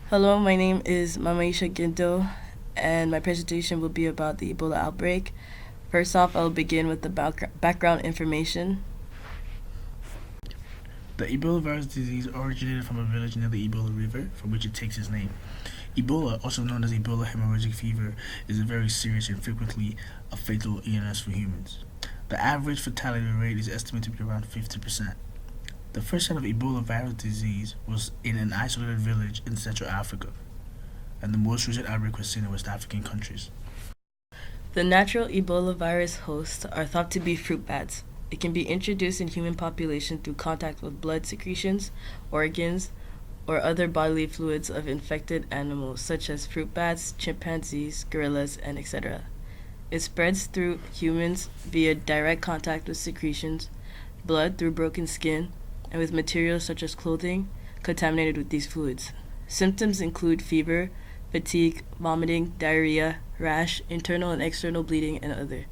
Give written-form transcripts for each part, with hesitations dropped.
Hello, my name is Mamaisha Ginto, and my presentation will be about the Ebola outbreak. First off, I'll begin with the background information. The Ebola virus disease originated from a village near the Ebola River, from which it takes its name. Ebola, also known as Ebola hemorrhagic fever, is a very serious and frequently a fatal illness for humans. The average fatality rate is estimated to be around 50%. The first sign of Ebola virus disease was in an isolated village in Central Africa, and the most recent outbreak was seen in West African countries. The natural Ebola virus hosts are thought to be fruit bats. It can be introduced in human population through contact with blood secretions, organs, or other bodily fluids of infected animals such as fruit bats, chimpanzees, gorillas, and etc. It spreads through humans via direct contact with secretions, blood through broken skin, and with materials such as clothing contaminated with these fluids. Symptoms include fever, fatigue, vomiting, diarrhea, rash, internal and external bleeding, and other.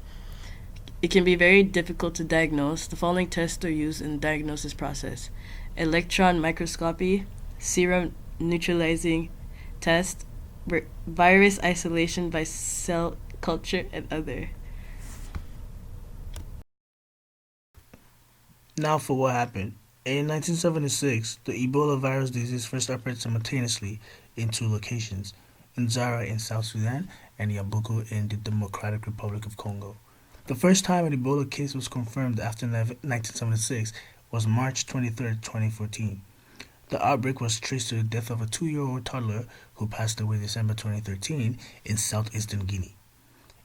It can be very difficult to diagnose. The following tests are used in the diagnosis process: electron microscopy, serum neutralizing test, virus isolation by cell culture, and other. Now for what happened. In 1976, the Ebola virus disease first appeared simultaneously in two locations, in Zara in South Sudan and Yabuko in the Democratic Republic of Congo. The first time an Ebola case was confirmed after 1976 was March 23, 2014. The outbreak was traced to the death of a 2-year-old toddler who passed away December 2013 in southeastern Guinea.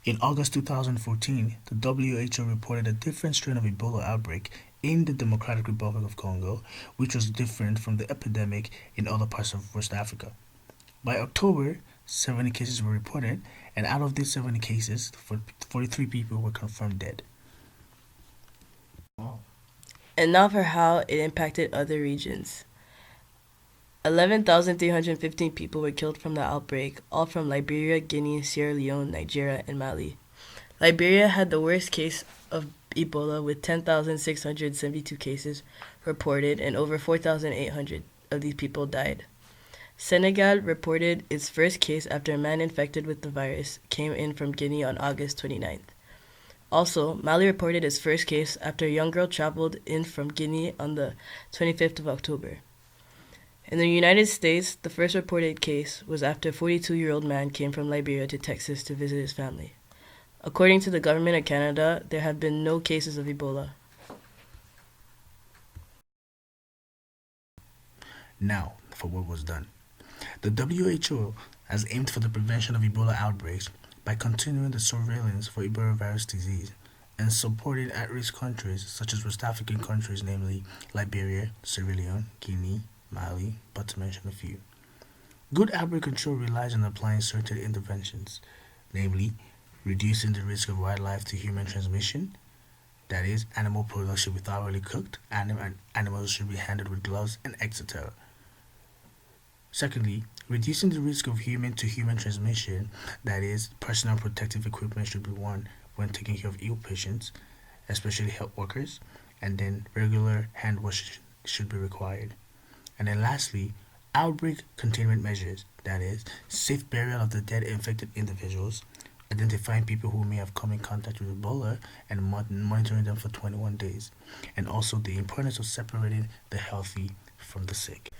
In August 2014, the WHO reported a different strain of Ebola outbreak in the Democratic Republic of Congo, which was different from the epidemic in other parts of West Africa. By October, 70 cases were reported, and out of these 70 cases, 43 people were confirmed dead. And now for how it impacted other regions. 11,315 people were killed from the outbreak, all from Liberia, Guinea, Sierra Leone, Nigeria, and Mali. Liberia had the worst case of Ebola with 10,672 cases reported, and over 4,800 of these people died. Senegal reported its first case after a man infected with the virus came in from Guinea on August 29th. Also, Mali reported its first case after a young girl traveled in from Guinea on the 25th of October. In the United States, the first reported case was after a 42-year-old man came from Liberia to Texas to visit his family. According to the government of Canada, there have been no cases of Ebola. Now, for what was done. The WHO has aimed for the prevention of Ebola outbreaks by continuing the surveillance for Ebola virus disease and supporting at-risk countries such as West African countries, namely Liberia, Sierra Leone, Guinea, Mali, but to mention a few. Good outbreak control relies on applying certain interventions, namely reducing the risk of wildlife to human transmission, that is, animal products should be thoroughly cooked, animals should be handled with gloves, and etc. Secondly, reducing the risk of human to human transmission, that is, personal protective equipment should be worn when taking care of ill patients, especially health workers, and then regular hand washing should be required. And then lastly, outbreak containment measures, that is, safe burial of the dead infected individuals, identifying people who may have come in contact with Ebola and monitoring them for 21 days, and also the importance of separating the healthy from the sick.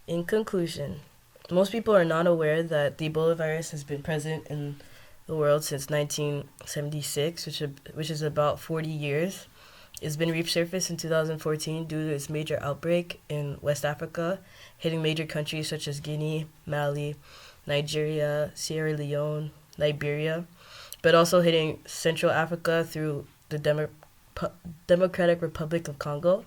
In conclusion, most people are not aware that the Ebola virus has been present in the world since 1976, which is about 40 years. It's been resurfaced in 2014 due to its major outbreak in West Africa, hitting major countries such as Guinea, Mali, Nigeria, Sierra Leone, Liberia, but also hitting Central Africa through the Democratic Republic of Congo.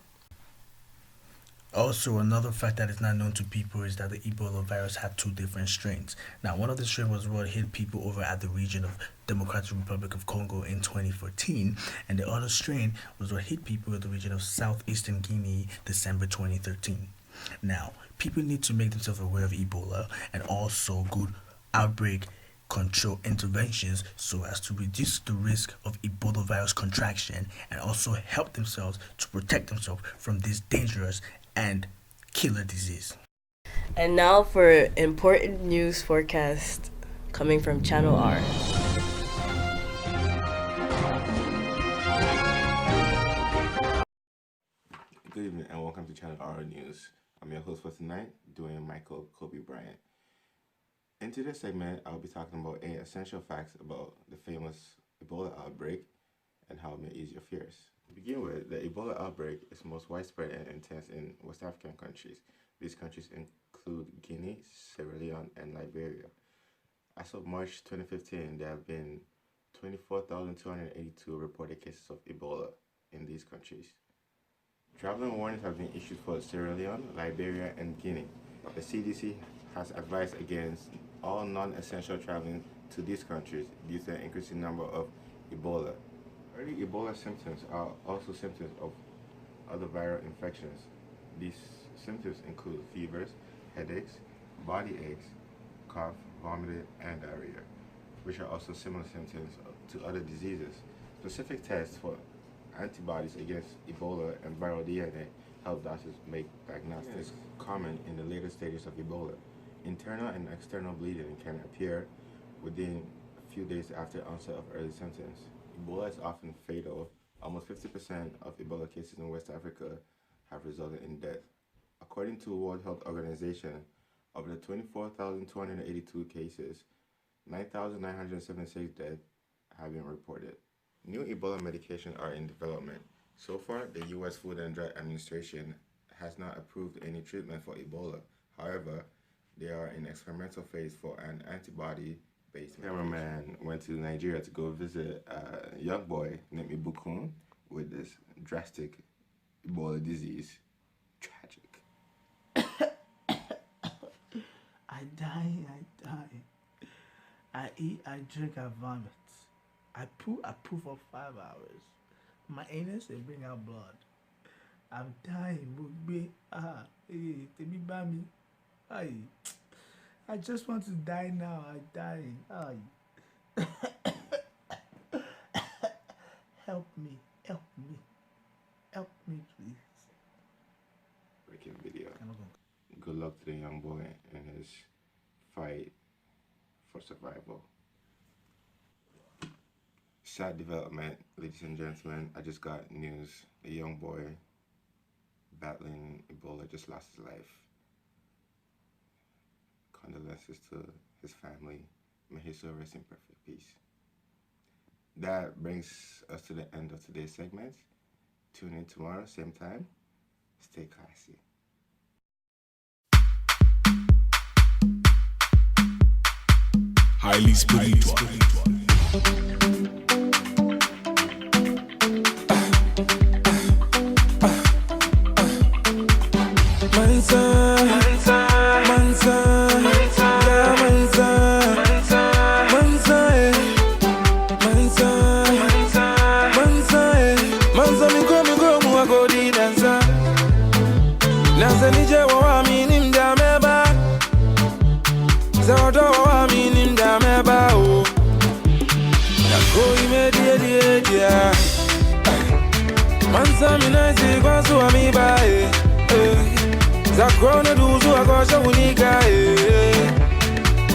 Also, another fact that is not known to people is that the Ebola virus had two different strains. Now, one of the strains was what hit people over at the region of Democratic Republic of Congo in 2014, and the other strain was what hit people in the region of southeastern Guinea December 2013. Now, people need to make themselves aware of Ebola and also good outbreak control interventions so as to reduce the risk of Ebola virus contraction and also help themselves to protect themselves from this dangerous and killer disease. And now for important news forecast coming from Channel R. Good evening and welcome to Channel R News. I'm your host for tonight, Dwayne Michael Kobe Bryant. In today's segment, I'll be talking about 8 essential facts about the famous Ebola outbreak and how it may ease your fears. To begin with, the Ebola outbreak is most widespread and intense in West African countries. These countries include Guinea, Sierra Leone, and Liberia. As of March 2015, there have been 24,282 reported cases of Ebola in these countries. Traveling warnings have been issued for Sierra Leone, Liberia, and Guinea. The CDC has advised against all non-essential traveling to these countries due to the increasing number of Ebola. Early Ebola symptoms are also symptoms of other viral infections. These symptoms include fevers, headaches, body aches, cough, vomiting, and diarrhea, which are also similar symptoms to other diseases. Specific tests for antibodies against Ebola and viral DNA help doctors make diagnostics common in the later stages of Ebola. Internal and external bleeding can appear within a few days after onset of early symptoms. Ebola is often fatal. Almost 50% of Ebola cases in West Africa have resulted in death. According to the World Health Organization, of the 24,282 cases, 9,976 deaths have been reported. New Ebola medications are in development. So far, the U.S. Food and Drug Administration has not approved any treatment for Ebola. However, they are in experimental phase for an antibody-based cameraman went to Nigeria to go visit a young boy named Ibukun with this drastic Ebola disease. Tragic. I die. I eat, I drink, I vomit. I poo for 5 hours. My anus, they bring out blood. I'm dying, Mugbe. Temi Bami. I just want to die now. I'm dying. Help me, please. Breaking video. Good luck to the young boy in his fight for survival. Sad development, ladies and gentlemen. I just got news. A young boy battling Ebola just lost his life. Condolences to his family. May his soul rest in perfect peace. That brings us to the end of today's segment. Tune in tomorrow, same time. Stay classy. Highly spiritual. Zakrona duzu akosha unika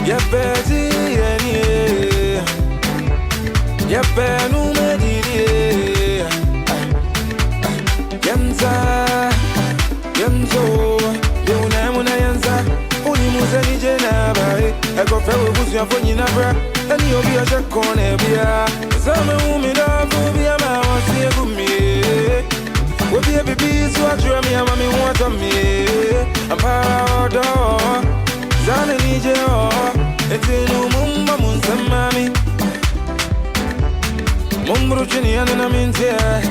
Yepeti eni Yepenu mediri Yemzo Yuna muna yenza Uni muze nije nabae Eko fewe busu ya fonyi nabra Eni obi ya shakone biya Zame umida fubiya mawasi ya gumi Wobi baby so atro me ama me want me I'm proud of Zane nije o Etinu mumba munsamami Mumbru chini yana na mintia